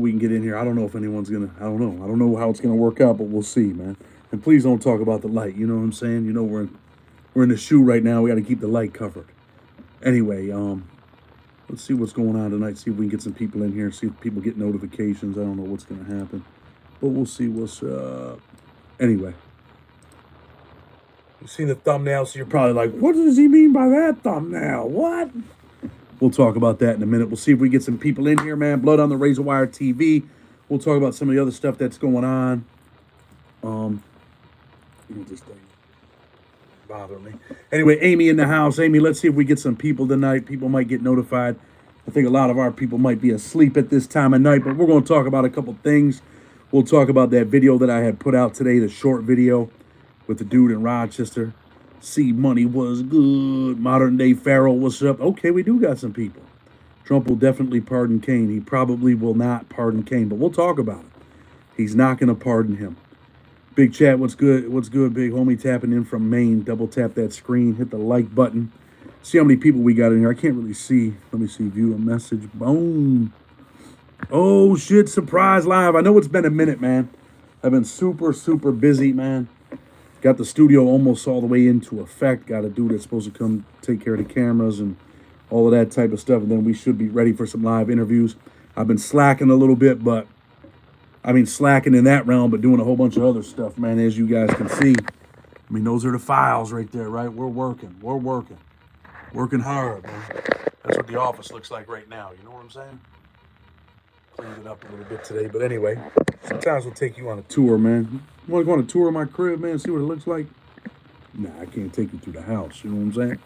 We can get in here. I don't know if anyone's gonna. I don't know. I don't know how it's gonna work out, but we'll see, man. And please don't talk about the light. You know what I'm saying? You know we're in the shoe right now. We got to keep the light covered. Anyway, let's see what's going on tonight. See if we can get some people in here. See if people get notifications. I don't know what's gonna happen, but we'll see what's Anyway, you've seen the thumbnail, so you're probably like, "What does he mean by that thumbnail? What?" We'll talk about that in a minute. We'll see if we get some people in here, man. Blood on the Razor Wire TV. We'll talk about some of the other stuff that's going on. This thing bother me. Anyway, Amy in the house. Amy, let's see if we get some people tonight. People might get notified. I think a lot of our people might be asleep at this time of night, but we're going to talk about a couple things. We'll talk about that video that I had put out today, the short video with the dude in Rochester. See, money was good. Modern day Pharaoh, what's up? Okay, we do got some people. Trump will definitely pardon Cain. He probably will not pardon Cain, but we'll talk about it. He's not going to pardon him. Big chat, what's good? What's good, big homie? Tapping in from Maine. Double tap that screen. Hit the like button. See how many people we got in here. I can't really see. Let me see. View a message. Boom. Oh, shit. Surprise live. I know it's been a minute, man. I've been super, super busy, man. Got the studio almost all the way into effect. Got a dude that's supposed to come take care of the cameras and all of that type of stuff. And then we should be ready for some live interviews. I've been slacking a little bit, but I mean, slacking in that realm, but doing a whole bunch of other stuff, man, as you guys can see. I mean, those are the files right there, right? We're working. We're working. Working hard, man. That's what the office looks like right now. You know what I'm saying? Cleaned it up a little bit today. But anyway, sometimes we'll take you on a tour, man. You want to go on a tour of my crib, man, see what it looks like? Nah, I can't take you through the house. You know what I'm saying?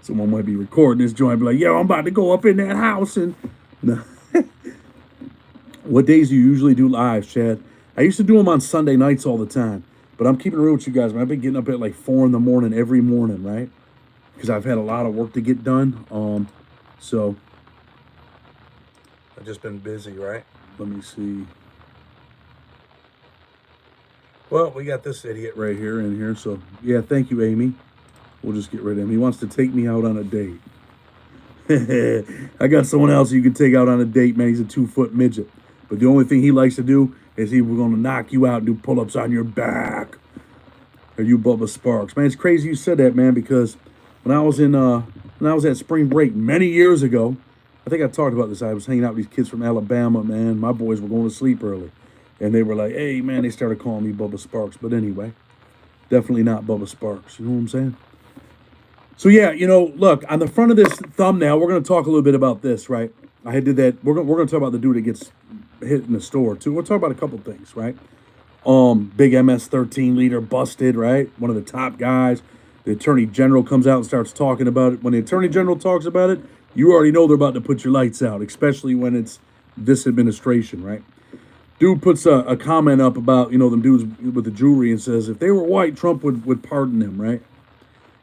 Someone might be recording this joint and be like, yo, I'm about to go up in that house. And no. What days do you usually do lives, Chad? I used to do them on Sunday nights all the time. But I'm keeping it real with you guys, man. I've been getting up at like 4 in the morning every morning, right? Because I've had a lot of work to get done. So I've just been busy, right? Let me see. Well, we got this idiot right here in here. So, yeah, thank you, Amy. We'll just get rid of him. He wants to take me out on a date. I got someone else you can take out on a date, man. He's a 2-foot midget. But the only thing he likes to do is we're going to knock you out and do pull-ups on your back. Are you Bubba Sparks? Man, it's crazy you said that, man, because when I was at spring break many years ago, I think I talked about this. I was hanging out with these kids from Alabama, man. My boys were going to sleep early. And they were like, hey, man, they started calling me Bubba Sparks. But anyway, definitely not Bubba Sparks. You know what I'm saying? So, yeah, you know, look, on the front of this thumbnail, we're going to talk a little bit about this, right? I did that. We're going to talk about the dude that gets hit in the store, too. We'll talk about a couple things, right? Big MS-13 leader busted, right? One of the top guys. The attorney general comes out and starts talking about it. When the attorney general talks about it, you already know they're about to put your lights out, especially when it's this administration, right? Dude puts a comment up about, you know, them dudes with the jewelry and says, if they were white, Trump would pardon them, right?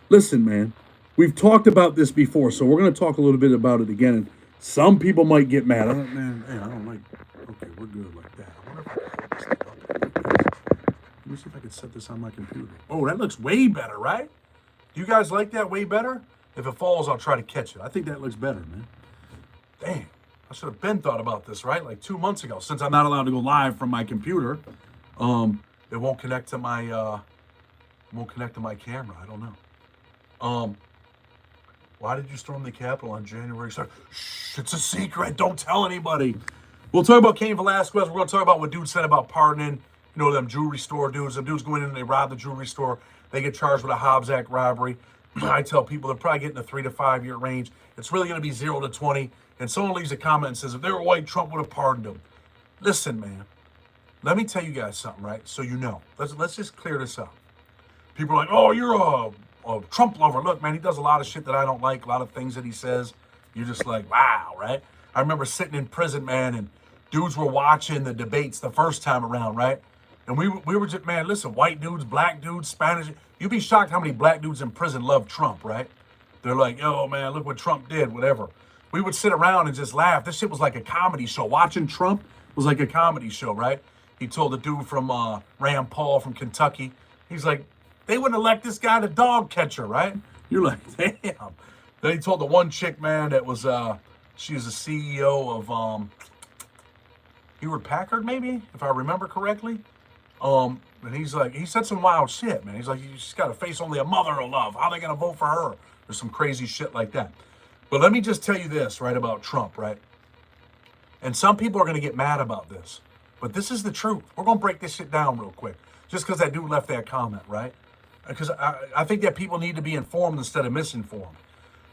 Listen, man, we've talked about this before, so we're going to talk a little bit about it again. And some people might get mad. I don't like, okay, we're good like that. I wonder if I can hold this thing up. Let me see if I can set this on my computer. Oh, that looks way better, right? Do you guys like that way better? If it falls, I'll try to catch it. I think that looks better, man. Dang. I should have been thought about this, right? Like 2 months ago. Since I'm not allowed to go live from my computer, it won't connect to my camera. I don't know. Why did you storm the Capitol on January 2nd? Shh, it's a secret. Don't tell anybody. We'll talk about Cain Velasquez. We're going to talk about what dude said about pardoning, you know, them jewelry store dudes. Them dudes go in and they rob the jewelry store. They get charged with a Hobbs Act robbery. I tell people they're probably getting a 3 to 5 year range. It's really going to be 0 to 20. And someone leaves a comment and says, if they were white, Trump would have pardoned them. Listen, man, let me tell you guys something, right? So you know. Let's just clear this up. People are like, oh, you're a Trump lover. Look, man, he does a lot of shit that I don't like, a lot of things that he says. You're just like, wow, right? I remember sitting in prison, man, and dudes were watching the debates the first time around, right? And we were just, man, listen, white dudes, black dudes, Spanish. You'd be shocked how many black dudes in prison love Trump, right? They're like, yo, man, look what Trump did, whatever. We would sit around and just laugh. This shit was like a comedy show. Watching Trump was like a comedy show, right? He told the dude from Rand Paul from Kentucky, he's like, they wouldn't elect this guy the dog catcher, right? You're like, damn. Then he told the one chick, man, that was, she was the CEO of, Packard, maybe, if I remember correctly. And he's like, he said some wild shit, man. He's like, she's got a face only a mother will love. How are they going to vote for her? There's some crazy shit like that. But let me just tell you this, right, about Trump, right? And some people are going to get mad about this. But this is the truth. We're going to break this shit down real quick. Just because that dude left that comment, right? Because I think that people need to be informed instead of misinformed.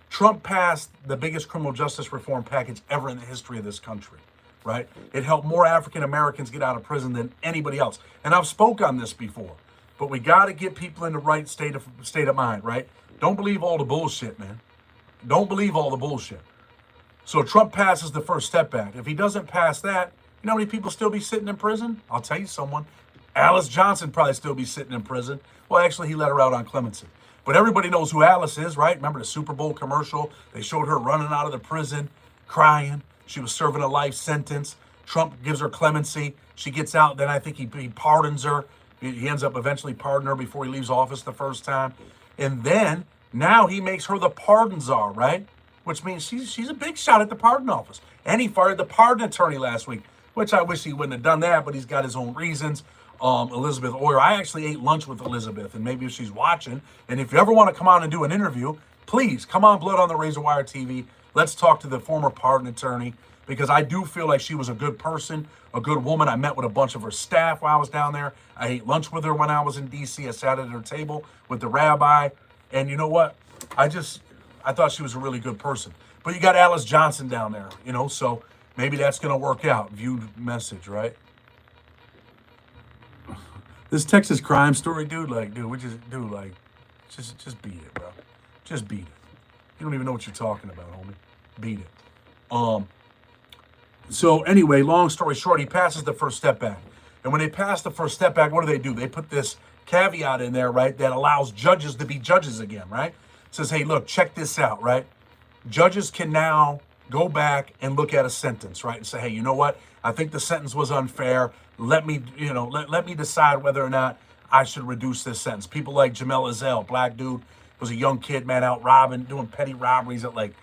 Trump passed the biggest criminal justice reform package ever in the history of this country, right? It helped more African Americans get out of prison than anybody else. And I've spoke on this before, but we got to get people in the right state of mind, right? Don't believe all the bullshit, man. Don't believe all the bullshit. So Trump passes the First Step Act. If he doesn't pass that, you know how many people still be sitting in prison? I'll tell you someone. Alice Johnson probably still be sitting in prison. Well, actually, he let her out on clemency. But everybody knows who Alice is, right? Remember the Super Bowl commercial? They showed her running out of the prison, crying. She was serving a life sentence. Trump gives her clemency. She gets out. Then I think he pardons her. He ends up eventually pardoning her before he leaves office the first time. And then now he makes her the pardon czar, right? Which means she's a big shot at the pardon office. And he fired the pardon attorney last week, which I wish he wouldn't have done that, but he's got his own reasons. Elizabeth Oyer, I actually ate lunch with Elizabeth, and maybe if she's watching, and if you ever want to come on and do an interview, please come on Blood on the Razor Wire TV. Let's talk to the former pardon attorney, because I do feel like she was a good person, a good woman. I met with a bunch of her staff while I was down there. I ate lunch with her when I was in D.C. I sat at her table with the rabbi, and you know what? I thought she was a really good person. But you got Alice Johnson down there, you know, so maybe that's going to work out. Viewed message, right? This Texas crime story, dude, like, dude, just beat it, bro. Just beat it. You don't even know what you're talking about, homie. Beat it. So anyway, long story short, he passes the First Step Act. And when they pass the First Step Act, what do? They put this caveat in there, right, that allows judges to be judges again, right? It says, hey, look, check this out, right? Judges can now go back and look at a sentence, right, and say, hey, you know what? I think the sentence was unfair. Let me, let me decide whether or not I should reduce this sentence. People like Jamel Azell, black dude, was a young kid, man, out robbing, doing petty robberies at like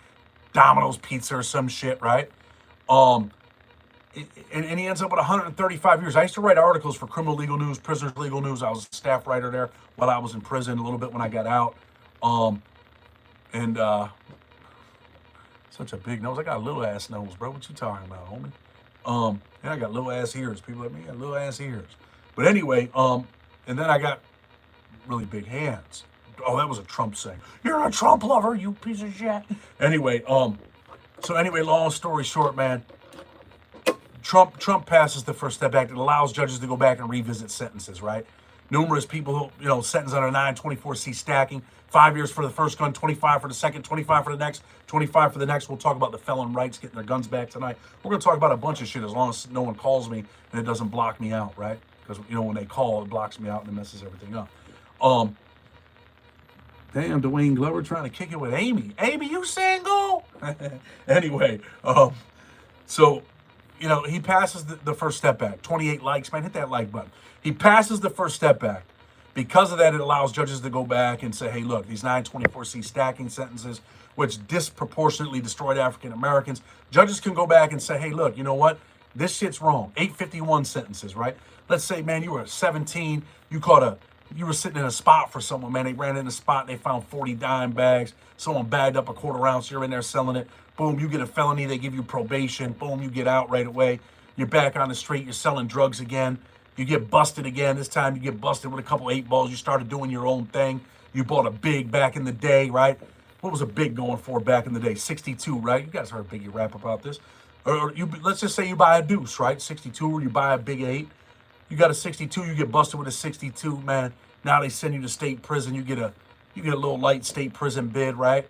Domino's Pizza or some shit, right? And he ends up with 135 years. I used to write articles for Criminal Legal News, Prisoners Legal News. I was a staff writer there while I was in prison, a little bit when I got out. Such a big nose. I got a little ass nose, bro. What you talking about, homie? And I got little ass ears. People like me got little ass ears. But anyway, and then I got really big hands. Oh, that was a Trump saying. You're a Trump lover, you piece of shit. Anyway, long story short, man. Trump passes the First Step Act. It allows judges to go back and revisit sentences, right? Numerous people, sentenced under 924C stacking. 5 years for the first gun, 25 for the second, 25 for the next, 25 for the next. We'll talk about the felon rights, getting their guns back tonight. We're going to talk about a bunch of shit as long as no one calls me and it doesn't block me out, right? Because, when they call, it blocks me out and it messes everything up. Damn, Dwayne Glover trying to kick it with Amy. Amy, you single? Anyway, so, he passes the First Step Act. 28 likes, man. Hit that like button. He passes the First Step Act. Because of that, it allows judges to go back and say, hey, look, these 924C stacking sentences, which disproportionately destroyed African Americans, judges can go back and say, hey, look, you know what? This shit's wrong. 851 sentences, right? Let's say, man, you were 17, you were sitting in a spot for someone, man. They ran in a spot, they found 40 dime bags. Someone bagged up a quarter ounce, you're in there selling it. Boom, you get a felony, they give you probation. Boom, you get out right away. You're back on the street, you're selling drugs again. You get busted again. This time you get busted with a couple 8 balls. You started doing your own thing. You bought a big back in the day, right? What was a big going for back in the day? 62, right? You guys heard Biggie rap about this. Or let's just say you buy a deuce, right? 62, or you buy a big 8. You got a 62, you get busted with a 62, man. Now they send you to state prison. You get a little light state prison bid, right?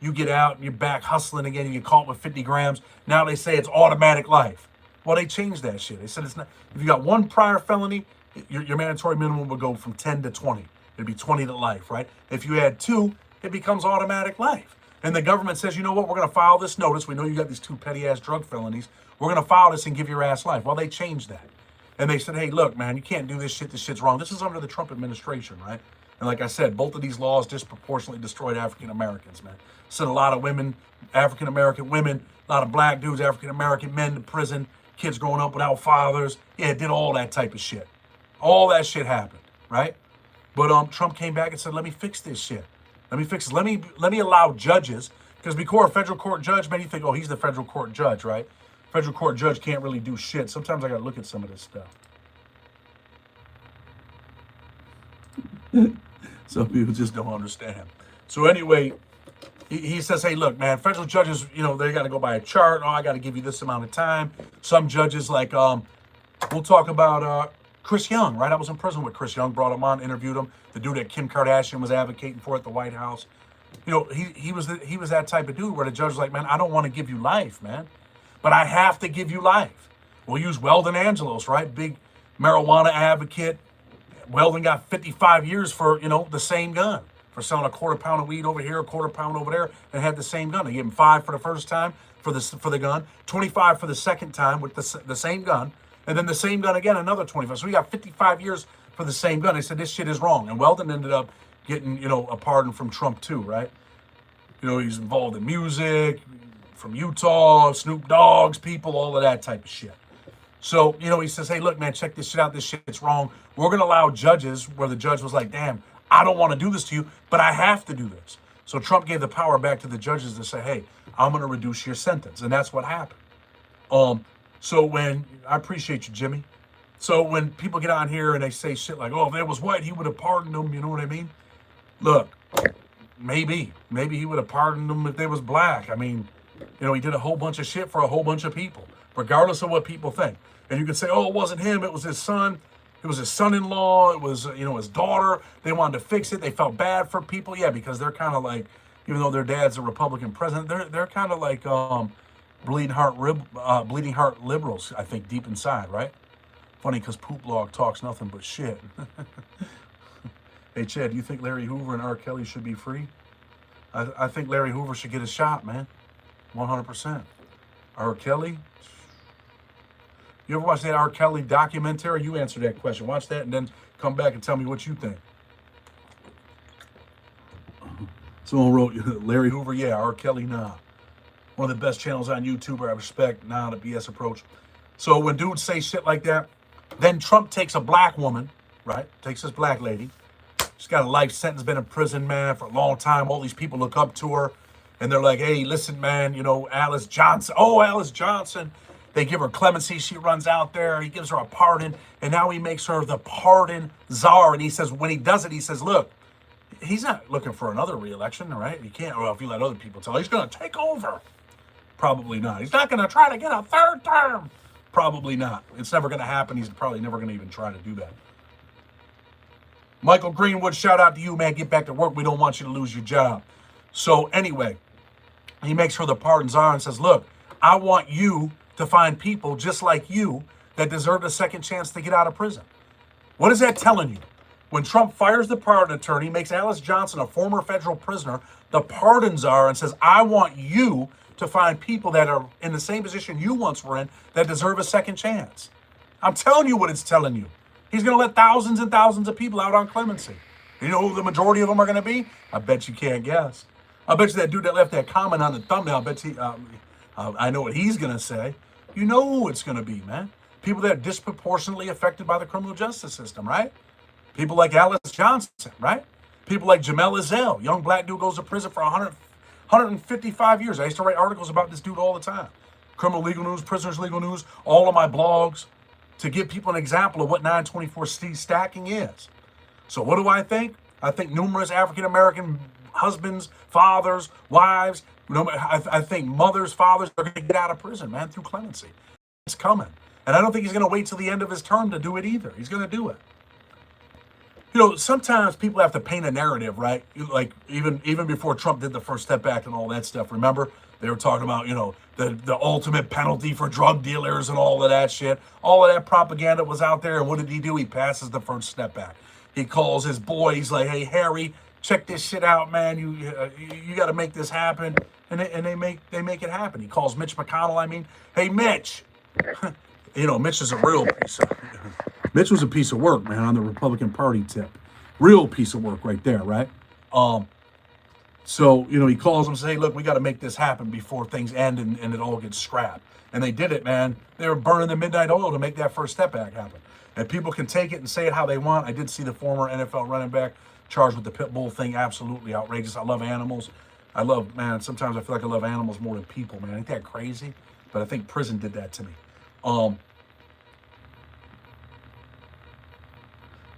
You get out and you're back hustling again. You get caught with 50 grams. Now they say it's automatic life. Well, they changed that shit. They said it's not. If you got one prior felony, your mandatory minimum would go from 10 to 20. It'd be 20 to life, right? If you had 2, it becomes automatic life. And the government says, you know what? We're going to file this notice. We know you got these 2 petty-ass drug felonies. We're going to file this and give your ass life. Well, they changed that. And they said, hey, look, man, you can't do this shit. This shit's wrong. This is under the Trump administration, right? And like I said, both of these laws disproportionately destroyed African Americans, man. Sent a lot of women, African American women, a lot of black dudes, African American men to prison. kids growing up without fathers. Yeah, it did all that type of shit. All that shit happened, right? But Trump came back and said, let me fix this shit. Let me fix it. Let me allow judges, because before a federal court judge, man, you think, oh, he's the federal court judge, right? Federal court judge can't really do shit. Sometimes I got to look at some of this stuff. Some people just don't understand. So anyway, he says, hey, look, man, federal judges, you know, they got to go by a chart. Oh, I got to give you this amount of time. Some judges, like, we'll talk about Chris Young, right? I was in prison with Chris Young, brought him on, interviewed him. The dude that Kim Kardashian was advocating for at the White House. You know, he was that type of dude where the judge was like, man, I don't want to give you life, man, but I have to give you life. We'll use Weldon Angelos, right? Big marijuana advocate. Weldon got 55 years for, you know, the same gun, for selling a quarter pound of weed over here, a quarter pound over there, and had the same gun. They gave him 5 for the first time for the gun, 25 for the second time with the same gun, and then the same gun again, another 25. So he got 55 years for the same gun. They said this shit is wrong, and Weldon ended up getting, you know, a pardon from Trump too, right? You know, he's involved in music, from Utah, Snoop Dogg's people, all of that type of shit. So, you know, he says, hey, look, man, check this shit out. This shit's wrong. We're going to allow judges where the judge was like, damn, I don't want to do this to you, but I have to do this. So Trump gave the power back to the judges to say, hey, I'm going to reduce your sentence. And that's what happened. So when, I appreciate you, Jimmy. So when people get on here and they say shit like, oh, if it was white, he would have pardoned them. You know what I mean? Look, maybe he would have pardoned them if they was black. I mean, you know, he did a whole bunch of shit for a whole bunch of people, regardless of what people think. And you can say, oh, it wasn't him. It was his son. It was his son-in-law. It was, you know, his daughter. They wanted to fix it. They felt bad for people. Yeah, because they're kind of like, even though their dad's a Republican president, they're kind of like bleeding heart liberals, I think, deep inside, right? Funny because Poop Blog talks nothing but shit. Hey, Chad, do you think Larry Hoover and R. Kelly should be free? I think Larry Hoover should get a shot, man. 100%. R. Kelly? You ever watch that R. Kelly documentary? You answer that question. Watch that and then come back and tell me what you think. Someone wrote, Larry Hoover, yeah, R. Kelly, nah. One of the best channels on YouTube, I respect. Nah, the BS approach. So when dudes say shit like that, then Trump takes a black woman, right? Takes this black lady. She's got a life sentence, been in prison, man, for a long time. All these people look up to her. And they're like, hey, listen, man, you know, Alice Johnson. Oh, Alice Johnson. They give her clemency. She runs out there. He gives her a pardon. And now he makes her the pardon czar. And he says, when he does it, he says, look, he's not looking for another re-election, right? He can't, well, if you let other people tell, he's going to take over. Probably not. He's not going to try to get a third term. Probably not. It's never going to happen. He's probably never going to even try to do that. Michael Greenwood, shout out to you, man. Get back to work. We don't want you to lose your job. So anyway, he makes her the pardon czar and says, look, I want you to find people just like you that deserve a second chance to get out of prison. What is that telling you? When Trump fires the pardon attorney, makes Alice Johnson, a former federal prisoner, the pardon czar, and says, I want you to find people that are in the same position you once were in that deserve a second chance. I'm telling you what it's telling you. He's going to let thousands and thousands of people out on clemency. You know who the majority of them are going to be? I bet you can't guess. I bet you that dude that left that comment on the thumbnail, I bet you, I know what he's going to say. You know who it's going to be, man. People that are disproportionately affected by the criminal justice system, right? People like Alice Johnson, right? People like Jamel Ezell, young black dude goes to prison for 155 years. I used to write articles about this dude all the time. Criminal Legal News, Prisoners Legal News, all of my blogs to give people an example of what 924C stacking is. So what do I think? I think numerous African-American husbands, fathers, wives, I think mothers, fathers are going to get out of prison, man, through clemency. It's coming. And I don't think he's going to wait till the end of his term to do it either. He's going to do it. You know, sometimes people have to paint a narrative, right? Like even before Trump did the First Step Act and all that stuff, remember? They were talking about, you know, the ultimate penalty for drug dealers and all of that shit. All of that propaganda was out there. And what did he do? He passes the First Step Act. He calls his boy. He's like, hey, Harry, check this shit out, man. You got to make this happen. And they make it happen. He calls Mitch McConnell. Hey, Mitch. You know, Mitch is a real piece of... Mitch was a piece of work, man, on the Republican Party tip. Real piece of work right there, right? So, he calls them and says, hey, look, we got to make this happen before things end and it all gets scrapped. And they did it, man. They were burning the midnight oil to make that first step back happen. And people can take it and say it how they want. I did see the former NFL running back charged with the pit bull thing. Absolutely outrageous. I love animals. Sometimes I feel like I love animals more than people, man. Ain't that crazy? But I think prison did that to me.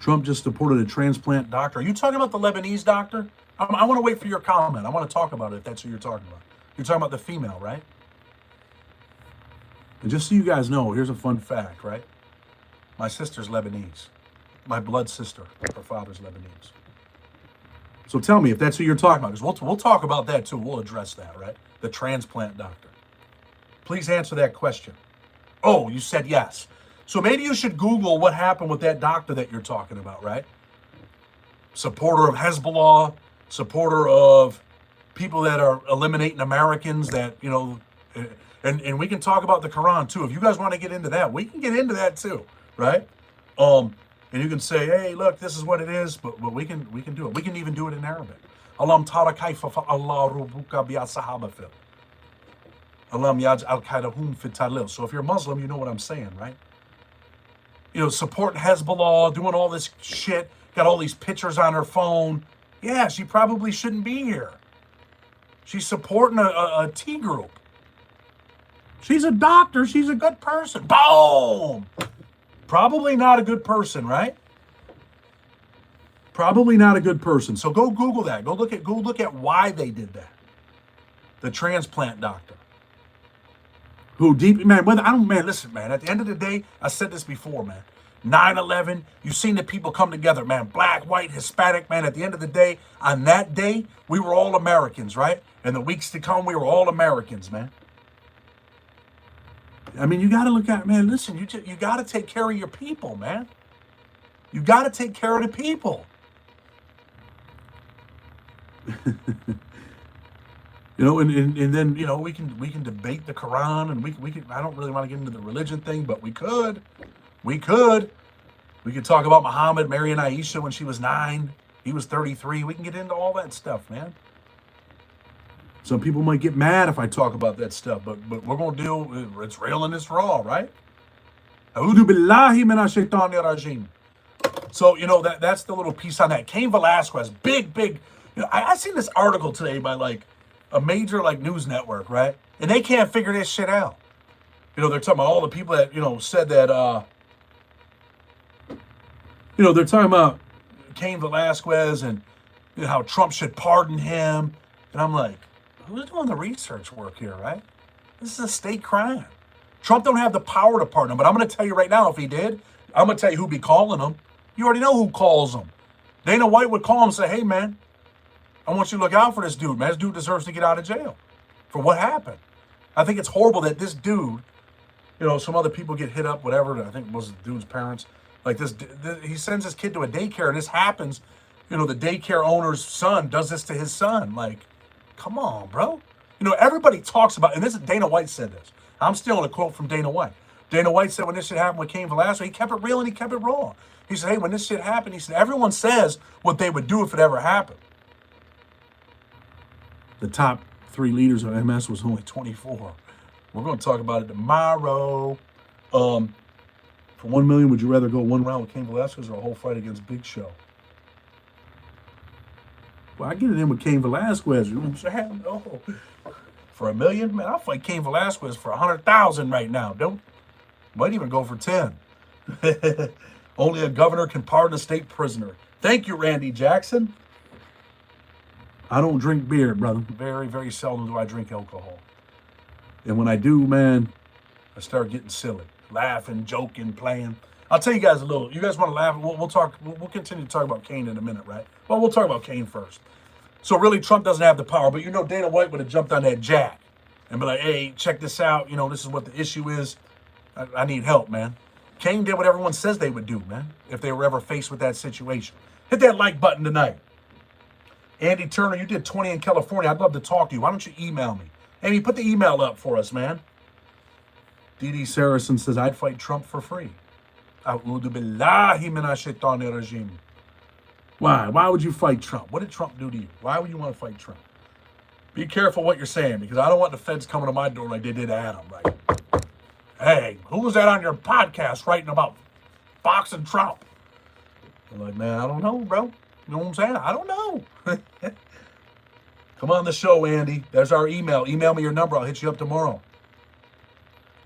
Trump just supported a transplant doctor. Are you talking about the Lebanese doctor? I want to wait for your comment. I want to talk about it if that's who you're talking about. You're talking about the female, right? And just so you guys know, here's a fun fact, right? My sister's Lebanese. My blood sister. Her father's Lebanese. So tell me if that's who you're talking about, because we'll talk about that too. We'll address that, right? The transplant doctor. Please answer that question. Oh, you said yes. So maybe you should Google what happened with that doctor that you're talking about, right? Supporter of Hezbollah, supporter of people that are eliminating Americans that, and we can talk about the Quran too. If you guys want to get into that, we can get into that too, right? And you can say, hey, look, this is what it is, but we can do it. We can even do it in Arabic. Alam tara kaifa Allah rubuka bi ashabah fil. Alam yaj'al kaidahum fit talil. So if you're Muslim, you know what I'm saying, right? Supporting Hezbollah, doing all this shit, got all these pictures on her phone. Yeah, she probably shouldn't be here. She's supporting a T group. She's a doctor. She's a good person. Boom! Probably not a good person, right? Probably not a good person. So go Google that. Go look at why they did that. The transplant doctor. Listen, man, at the end of the day, I said this before, man. 9/11, you've seen the people come together, man. Black, white, Hispanic, man. At the end of the day, on that day, we were all Americans, right? And the weeks to come, we were all Americans, man. I mean, you got to look at, man, listen, you got to take care of your people, man. You got to take care of the people. And then, we can debate the Quran, and we can, I don't really want to get into the religion thing, but we could talk about Muhammad marrying Aisha when she was 9. He was 33. We can get into all that stuff, man. Some people might get mad if I talk about that stuff, but we're going to deal, it's real and it's raw, right? A'udhu billahi minash shaitani rajim. So, that's the little piece on that. Cain Velasquez, big, I seen this article today by a major news network, right? And they can't figure this shit out. They're talking about all the people that, said that, they're talking about Cain Velasquez and how Trump should pardon him. And I'm like, who's doing the research work here, right? This is a state crime. Trump don't have the power to pardon him, but I'm going to tell you right now, if he did, I'm going to tell you who'd be calling him. You already know who calls him. Dana White would call him and say, hey, man, I want you to look out for this dude, man. This dude deserves to get out of jail for what happened. I think it's horrible that this dude, some other people get hit up, whatever. I think it was the dude's parents. He sends his kid to a daycare, and this happens. The daycare owner's son does this to his son. Come on, bro. Everybody talks about, and this is Dana White said this. I'm stealing a quote from Dana White. Dana White said when this shit happened with Cain Velasquez, he kept it real and he kept it raw. He said, hey, when this shit happened, he said, everyone says what they would do if it ever happened. The top 3 leaders of MS was only 24. We're going to talk about it tomorrow. For $1 million, would you rather go one round with Cain Velasquez or a whole fight against Big Show? Well, I get it in with Cain Velasquez. You know what I'm saying? No. For $1 million, man, I'll fight Cain Velasquez for 100,000 right now. Might even go for 10. Only a governor can pardon a state prisoner. Thank you, Randy Jackson. I don't drink beer, brother. Very, very seldom do I drink alcohol. And when I do, man, I start getting silly. Laughing, joking, playing. I'll tell you guys a little. You guys want to laugh? We'll talk. We'll continue to talk about Cain in a minute, right? Well, we'll talk about Cain first. So really, Trump doesn't have the power, but Dana White would have jumped on that jack and be like, hey, check this out. This is what the issue is. I need help, man. Cain did what everyone says they would do, man, if they were ever faced with that situation. Hit that like button tonight. Andy Turner, you did 20 in California. I'd love to talk to you. Why don't you email me? Amy, put the email up for us, man. Dee Saracen says, I'd fight Trump for free. A'udhu billahi minash shaitani rajim. Why? Why would you fight Trump? What did Trump do to you? Why would you want to fight Trump? Be careful what you're saying, because I don't want the feds coming to my door like they did Adam, right? Hey, who was that on your podcast writing about Fox and Trump? I'm like, man, I don't know, bro. You know what I'm saying? I don't know. Come on the show, Andy. There's our email. Email me your number. I'll hit you up tomorrow.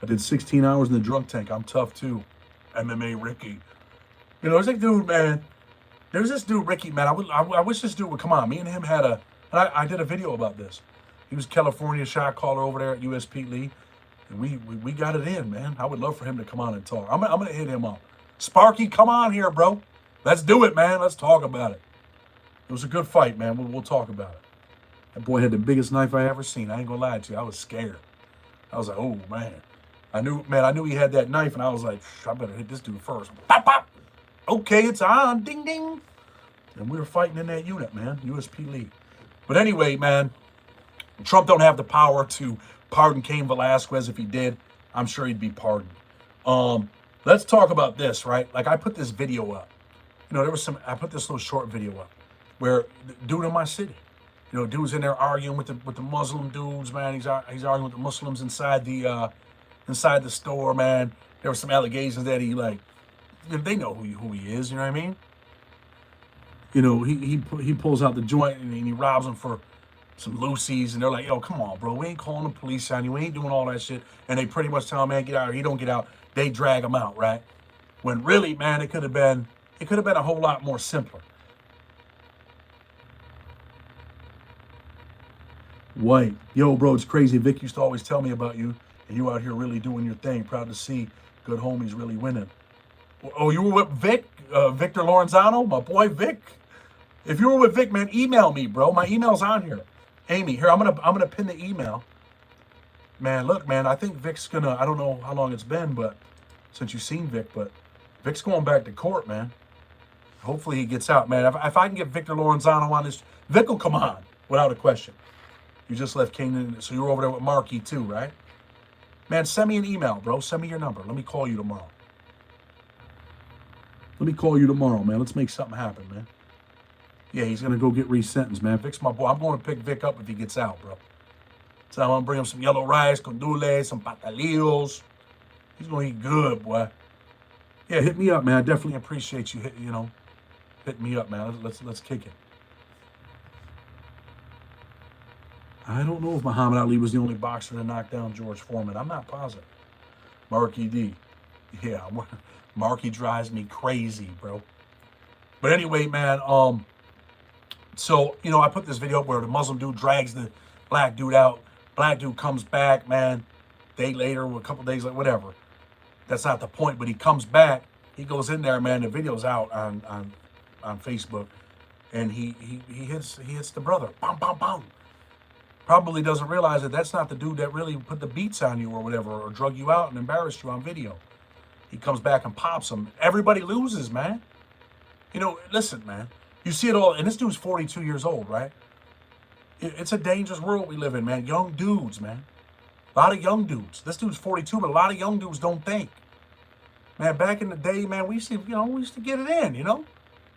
I did 16 hours in the drunk tank. I'm tough, too. MMA Ricky. You know, there's like dude, man. There's this dude, Ricky, man. I wish this dude would come on. Me and him had a... I did a video about this. He was California shot caller over there at USP Lee. And we got it in, man. I would love for him to come on and talk. I'm going to hit him up. Sparky, come on here, bro. Let's do it, man. Let's talk about it. It was a good fight, man. We'll talk about it. That boy had the biggest knife I ever seen. I ain't going to lie to you. I was scared. I was like, oh, man. I knew he had that knife, and I was like, I better hit this dude first. Pop, pop. Okay, it's on. Ding, ding. And we were fighting in that unit, man. USP Lee. But anyway, man, Trump don't have the power to pardon Cain Velasquez. If he did, I'm sure he'd be pardoned. Let's talk about this, right? Like, I put this video up. You know, I put this little short video up where the dude in my city, you know, dude's in there arguing with the Muslim dudes, man. He's arguing with the Muslims inside the store, man. There were some allegations that he, like, they know who he is, you know what I mean? You know, he pulls out the joint and he robs them for some loosies, and they're like, yo, come on, bro. We ain't calling the police on you. We ain't doing all that shit. And they pretty much tell him, man, get out, or he don't get out. They drag him out, right? When really, man, it could have been a whole lot more simpler. White. Yo, bro, it's crazy. Vic used to always tell me about you, and you out here really doing your thing. Proud to see good homies really winning. Oh, you were with Vic? Victor Lorenzano? My boy Vic? If you were with Vic, man, email me, bro. My email's on here. Amy, here, I'm gonna pin the email. Man, look, man, I think Vic's gonna, I don't know how long it's been, but since you've seen Vic, but Vic's going back to court, man. Hopefully he gets out, man. If I can get Victor Lorenzano on this, Vic will come on, without a question. You just left Kane, so you're over there with Marky too, right? Man, send me an email, bro. Send me your number. Let me call you tomorrow. Let me call you tomorrow, man. Let's make something happen, man. Yeah, he's going to go get resentenced, man. Vic's my boy. I'm going to pick Vic up if he gets out, bro. So I'm going to bring him some yellow rice, condules, some patalillos. He's going to eat good, boy. Yeah, hit me up, man. I definitely appreciate you, hitting me up, man. Let's kick it. I don't know if Muhammad Ali was the only boxer to knock down George Foreman. I'm not positive. Marky D. Yeah, Marky drives me crazy, bro. But anyway, man, so, you know, I put this video up where the Muslim dude drags the black dude out. Black dude comes back, man, day later, a couple days later, whatever. That's not the point, but he comes back. He goes in there, man. The video's out on Facebook, and he hits the brother. Bam, bam, bam. Probably doesn't realize that that's not the dude that really put the beats on you or whatever, or drug you out and embarrassed you on video. He comes back and pops him. Everybody loses, man. You know, listen, man. You see it all, and this dude's 42 years old, right? It's a dangerous world we live in, man. Young dudes, man. A lot of young dudes. This dude's 42, but a lot of young dudes don't think. Man, back in the day, man, we used to get it in, you know?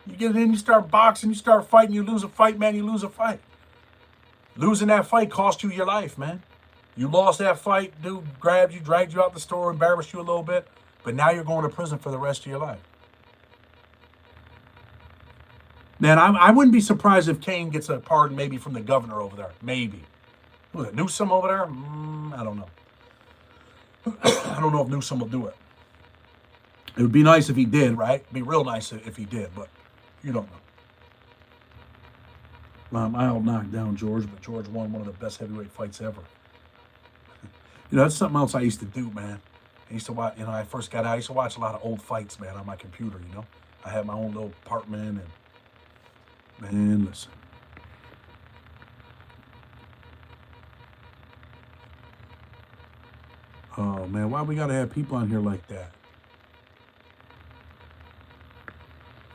You get it in, you start boxing, you start fighting, you lose a fight, man, you lose a fight. Losing that fight cost you your life, man. You lost that fight, dude grabbed you, dragged you out the store, embarrassed you a little bit, but now you're going to prison for the rest of your life. Man, I wouldn't be surprised if Cain gets a pardon maybe from the governor over there. Maybe. Who's it, Newsom over there? I don't know. I don't know if Newsom will do it. It would be nice if he did, right? It'd be real nice if he did, but you don't know. I'll knock down George, but George won one of the best heavyweight fights ever. You know, that's something else I used to do, man. I used to watch, you know, I first got out, I used to watch a lot of old fights, man, on my computer, you know. I had my own little apartment, and, man, listen. Oh, man, why we gotta have people on here like that?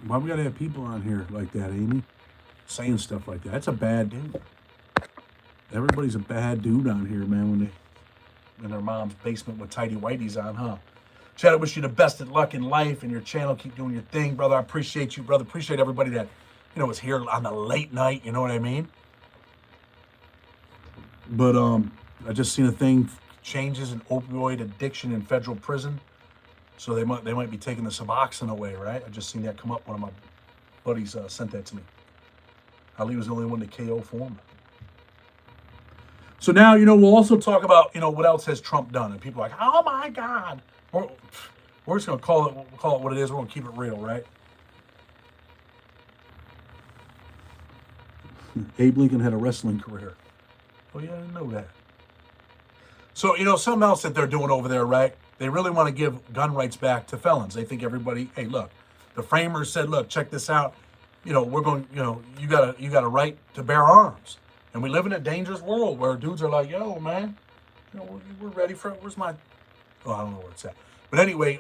Why we gotta have people on here like that, Amy? Saying stuff like that. That's a bad dude. Everybody's a bad dude on here, man, when they in their mom's basement with tidy whities on, huh? Chad, I wish you the best of luck in life and your channel. Keep doing your thing, brother. I appreciate you, brother. Appreciate everybody that, you know, is here on the late night. You know what I mean? But I just seen a thing, changes in opioid addiction in federal prison. So they might be taking the Suboxone away, right? I just seen that come up. One of my buddies sent that to me. Ali was the only one to KO Foreman. So now, we'll also talk about, what else has Trump done? And people are like, oh my God. We're just going to call it what it is. We're going to keep it real, right? Abe Lincoln had a wrestling career. Oh, yeah, I didn't know that. So, something else that they're doing over there, right? They really want to give gun rights back to felons. They think everybody, hey, look, the framers said, look, check this out. We're going, you got a right to bear arms. And we live in a dangerous world where dudes are like, yo, man, we're ready for it. Where's my, I don't know where it's at. But anyway,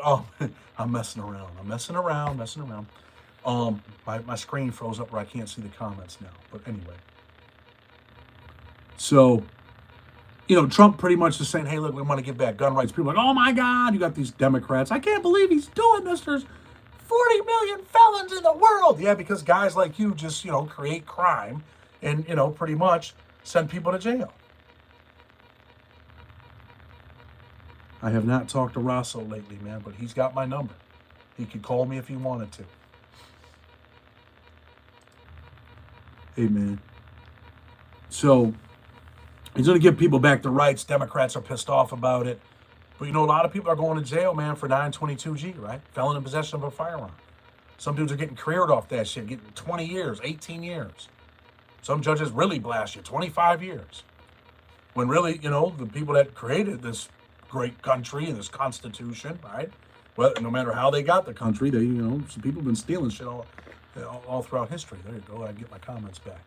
I'm messing around. My screen froze up where I can't see the comments now. But anyway. So, Trump pretty much is saying, hey, look, we want to give back gun rights. People are like, oh my God, you got these Democrats. I can't believe he's doing this. There's 40 million felons in the world. Yeah, because guys like you just, create crime and, pretty much send people to jail. I have not talked to Rosso lately, man, but he's got my number. He could call me if he wanted to. Hey, man. So he's going to give people back their rights. Democrats are pissed off about it. But, a lot of people are going to jail, man, for 922G, right? Felon in possession of a firearm. Some dudes are getting careered off that shit, getting 20 years, 18 years. Some judges really blast you, 25 years. When really, the people that created this great country and this Constitution, right? Well, no matter how they got the country, they, some people have been stealing shit all throughout history. There you go. I get my comments back.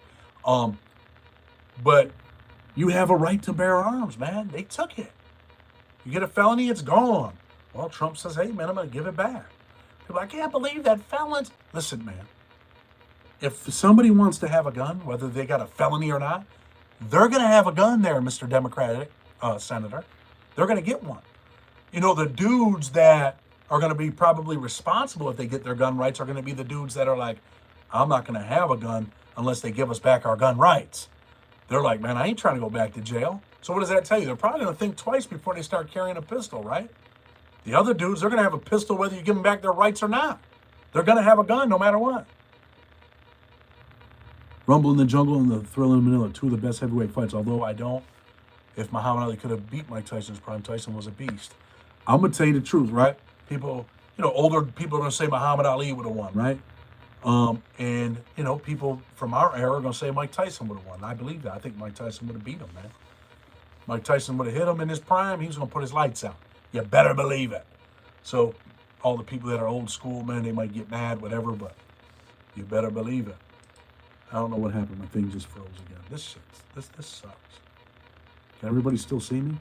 But you have a right to bear arms, man. They took it. You get a felony, it's gone. Well, Trump says, hey, man, I'm going to give it back. People, I can't believe that felons. Listen, man, if somebody wants to have a gun, whether they got a felony or not, they're going to have a gun there, Mr. Democratic Senator. They're going to get one. The dudes that are going to be probably responsible if they get their gun rights are going to be the dudes that are like, I'm not going to have a gun unless they give us back our gun rights. They're like, man, I ain't trying to go back to jail. So what does that tell you? They're probably going to think twice before they start carrying a pistol, right? The other dudes, they're going to have a pistol whether you give them back their rights or not. They're going to have a gun no matter what. Rumble in the Jungle and the Thrill in Manila, two of the best heavyweight fights. Although I don't, if Muhammad Ali could have beat Mike Tyson's prime, Tyson was a beast. I'm going to tell you the truth, right? People, older people are going to say Muhammad Ali would have won, right? And, people from our era are going to say Mike Tyson would have won. I believe that. I think Mike Tyson would have beat him, man. Mike Tyson would have hit him in his prime. He was going to put his lights out. You better believe it. So all the people that are old school, man, they might get mad, whatever, but you better believe it. I don't know what happened. My thing just froze again. This sucks. Can everybody still see me?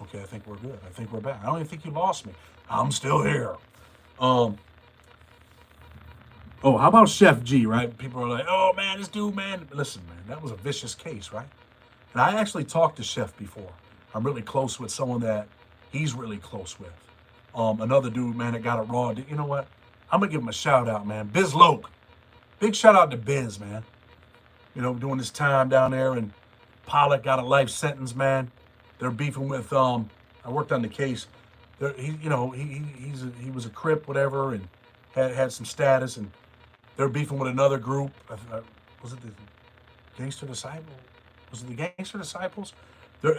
Okay, I think we're good. I think we're back. I don't even think you lost me. I'm still here. Oh, how about Chef G, right? People are like, oh, man, this dude, man. Listen, man, that was a vicious case, right? And I actually talked to Chef before. I'm really close with someone that he's really close with. Another dude, man, that got it raw. You know what? I'm going to give him a shout out, man. Biz Loke. Big shout out to Biz, man. Doing this time down there, and Pollock got a life sentence, man. They're beefing with, I worked on the case. He was a Crip, whatever, and had some status, and they're beefing with another group. Was it the Gangster Disciples? Was it the Gangster Disciples?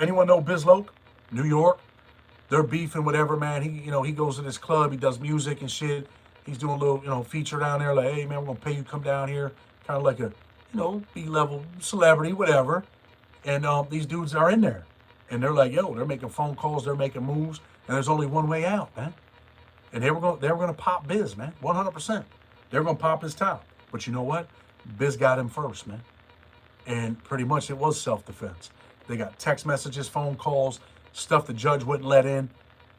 Anyone know Biz Loke? New York? They're beefing, whatever, man. He goes to this club. He does music and shit. He's doing a little, feature down there. Like, hey, man, we're going to pay you to come down here. Kind of like a, B-level celebrity, whatever. And these dudes are in there. And they're like, yo, they're making phone calls. They're making moves. And there's only one way out, man. And they were going to pop Biz, man. 100%. They were going to pop his top. But you know what? Biz got him first, man. And pretty much it was self-defense. They got text messages, phone calls, stuff the judge wouldn't let in.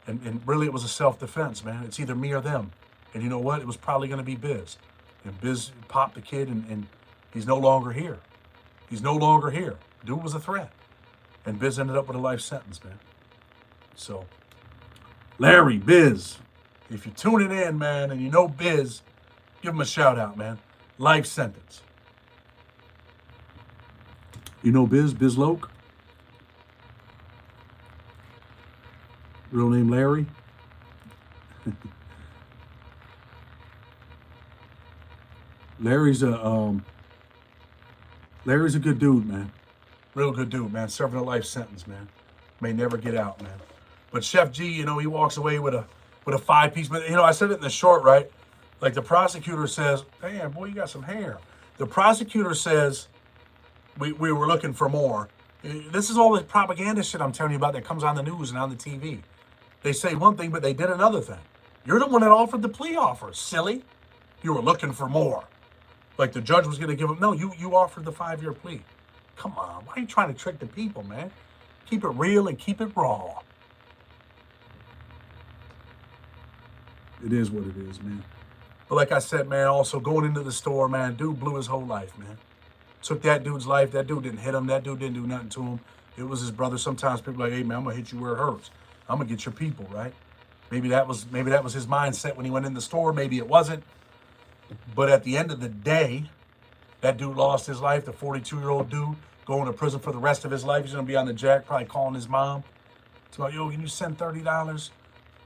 And really it was a self-defense, man. It's either me or them. And you know what? It was probably going to be Biz. And Biz popped the kid, and he's no longer here. He's no longer here. Dude was a threat. And Biz ended up with a life sentence, man. So, Larry, Biz, if you're tuning in, man, and you know Biz, give him a shout out, man. Life sentence. You know Biz Loke? Real name Larry. Larry's a good dude, man. Real good dude, man. Serving a life sentence, man. May never get out, man. But Chef G, you know, he walks away with a 5-piece. But, you know, I said it in the short, right? Like the prosecutor says, damn, boy, you got some hair. The prosecutor says, we were looking for more. This is all the propaganda shit I'm telling you about that comes on the news and on the TV. They say one thing, but they did another thing. You're the one that offered the plea offer, silly. You were looking for more. Like the judge was going to give him, no, you offered the 5-year plea. Come on, why are you trying to trick the people, man? Keep it real and keep it raw. It is what it is, man. But like I said, man, also going into the store, man, dude blew his whole life, man. Took that dude's life. That dude didn't hit him. That dude didn't do nothing to him. It was his brother. Sometimes people are like, hey, man, I'm going to hit you where it hurts. I'm going to get your people, right? Maybe that was his mindset when he went in the store. Maybe it wasn't. But at the end of the day, that dude lost his life. The 42-year-old dude going to prison for the rest of his life. He's going to be on the jack, probably calling his mom. It's like, yo, can you send $30?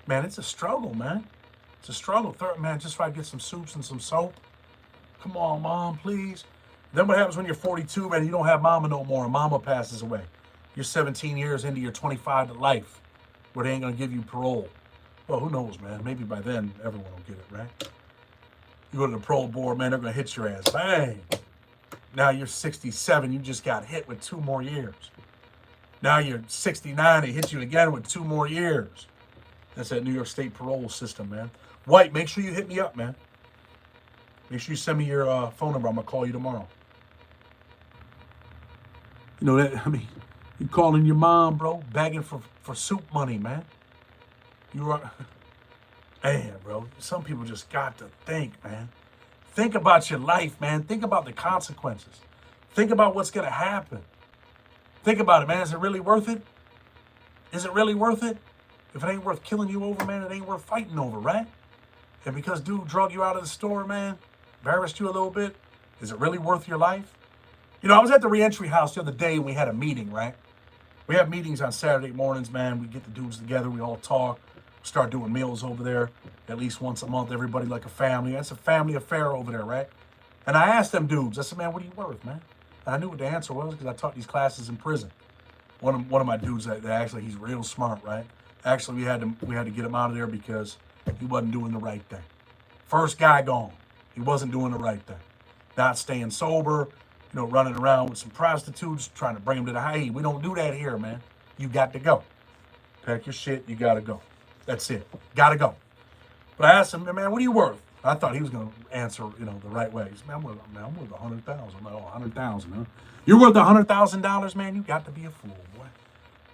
Man, it's a struggle, man. It's a struggle. Man, just try to get some soups and some soap. Come on, mom, please. Then what happens when you're 42, man, you don't have mama no more, and mama passes away. You're 17 years into your 25 to life, where they ain't going to give you parole. Well, who knows, man? Maybe by then, everyone will get it, right? You go to the parole board, man, they're going to hit your ass. Bang! Now you're 67, you just got hit with 2 more years. Now you're 69, they hit you again with 2 more years. That's that New York State parole system, man. White, make sure you hit me up, man. Make sure you send me your phone number. I'm going to call you tomorrow. You know that, I mean, you calling your mom, bro, begging for soup money, man. You are, man, bro, some people just got to think, man. Think about your life, man. Think about the consequences. Think about what's going to happen. Think about it, man. Is it really worth it? Is it really worth it? If it ain't worth killing you over, man, it ain't worth fighting over, right? And because dude drug you out of the store, man, embarrassed you a little bit, is it really worth your life? You know, I was at the reentry house the other day and we had a meeting, right? We have meetings on Saturday mornings, man. We get the dudes together. We all talk. Start doing meals over there at least once a month. Everybody like a family. That's a family affair over there, right? And I asked them dudes, I said, man, what are you worth, man? And I knew what the answer was because I taught these classes in prison. One of my dudes, that actually, he's real smart, right? Actually, we had to get him out of there because he wasn't doing the right thing. First guy gone. He wasn't doing the right thing. Not staying sober, you know, running around with some prostitutes, trying to bring them to the high. We don't do that here, man. You got to go. Pack your shit, you got to go. That's it. Got to go. But I asked him, man, what are you worth? I thought he was going to answer, you know, the right way. He said, man, I'm worth $100,000. I'm like, oh, $100,000, huh? You're worth $100,000, man? You got to be a fool, boy.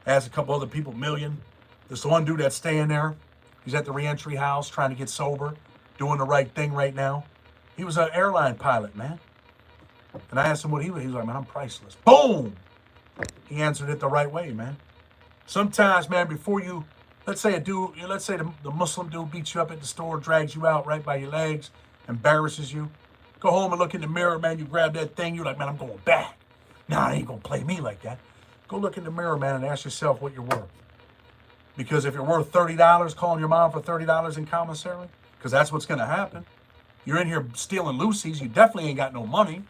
I asked a couple other people, million. This one dude that's staying there. He's at the reentry house trying to get sober, doing the right thing right now. He was an airline pilot, man. And I asked him what he was. He was like, man, I'm priceless. Boom! He answered it the right way, man. Sometimes, man, before you, let's say the Muslim dude beats you up at the store, drags you out right by your legs, embarrasses you. Go home and look in the mirror, man. You grab that thing. You're like, man, I'm going back. Nah, they ain't going to play me like that. Go look in the mirror, man, and ask yourself what you're worth. Because if you're worth $30, calling your mom for $30 in commissary, because that's what's going to happen. You're in here stealing Lucy's. You definitely ain't got no money.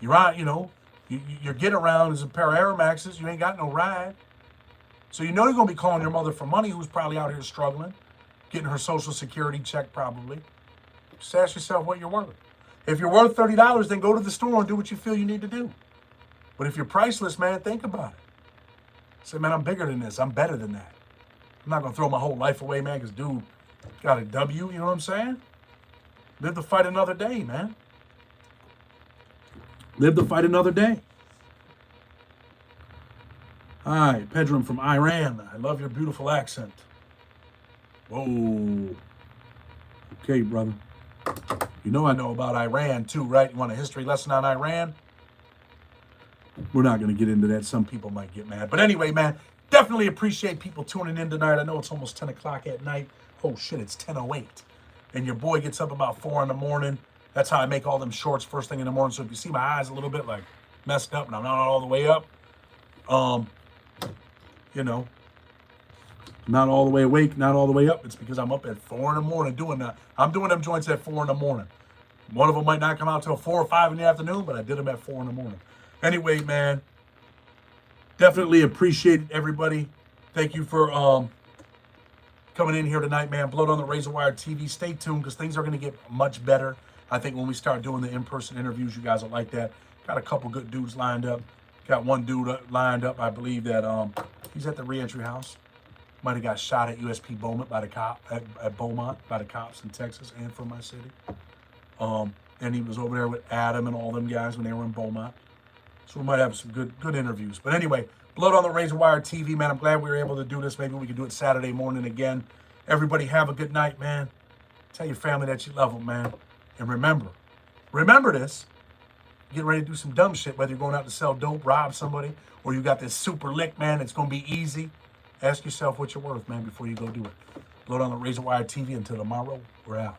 You're out, you know, your get around is a pair of Air Maxes. You ain't got no ride. So you know you're going to be calling your mother for money who's probably out here struggling, getting her Social Security check probably. Just ask yourself what you're worth. If you're worth $30, then go to the store and do what you feel you need to do. But if you're priceless, man, think about it. Say, man, I'm bigger than this. I'm better than that. I'm not going to throw my whole life away, man, because dude got a W, you know what I'm saying? Live to fight another day, man. Live to fight another day. Hi, Pedram from Iran. I love your beautiful accent. Whoa. Okay, brother. You know I know about Iran, too, right? You want a history lesson on Iran? We're not going to get into that. Some people might get mad. But anyway, man, definitely appreciate people tuning in tonight. I know it's almost 10 o'clock at night. Oh, shit, it's 10:08. And your boy gets up about 4 in the morning. That's how I make all them shorts first thing in the morning. So if you see my eyes a little bit like messed up and I'm not all the way up, you know, not all the way awake, not all the way up. It's because I'm up at 4 in the morning doing that. I'm doing them joints at 4 in the morning. One of them might not come out till 4 or 5 in the afternoon, but I did them at 4 in the morning. Anyway, man, definitely appreciate everybody. Thank you for coming in here tonight, man. Blood on the Razor Wire TV. Stay tuned because things are going to get much better. I think when we start doing the in-person interviews, you guys will like that. Got a couple good dudes lined up. Got one dude lined up, I believe, that he's at the reentry house. Might have got shot at USP Beaumont by the Beaumont by the cops in Texas and from my city. And he was over there with Adam and all them guys when they were in Beaumont. So we might have some good interviews. But anyway, Blood on the Razor Wire TV, man. I'm glad we were able to do this. Maybe we can do it Saturday morning again. Everybody have a good night, man. Tell your family that you love them, man. And remember this. Get ready to do some dumb shit, whether you're going out to sell dope, rob somebody, or you got this super lick, man. It's going to be easy. Ask yourself what you're worth, man, before you go do it. Blood on the Razor Wire TV. Until tomorrow, we're out.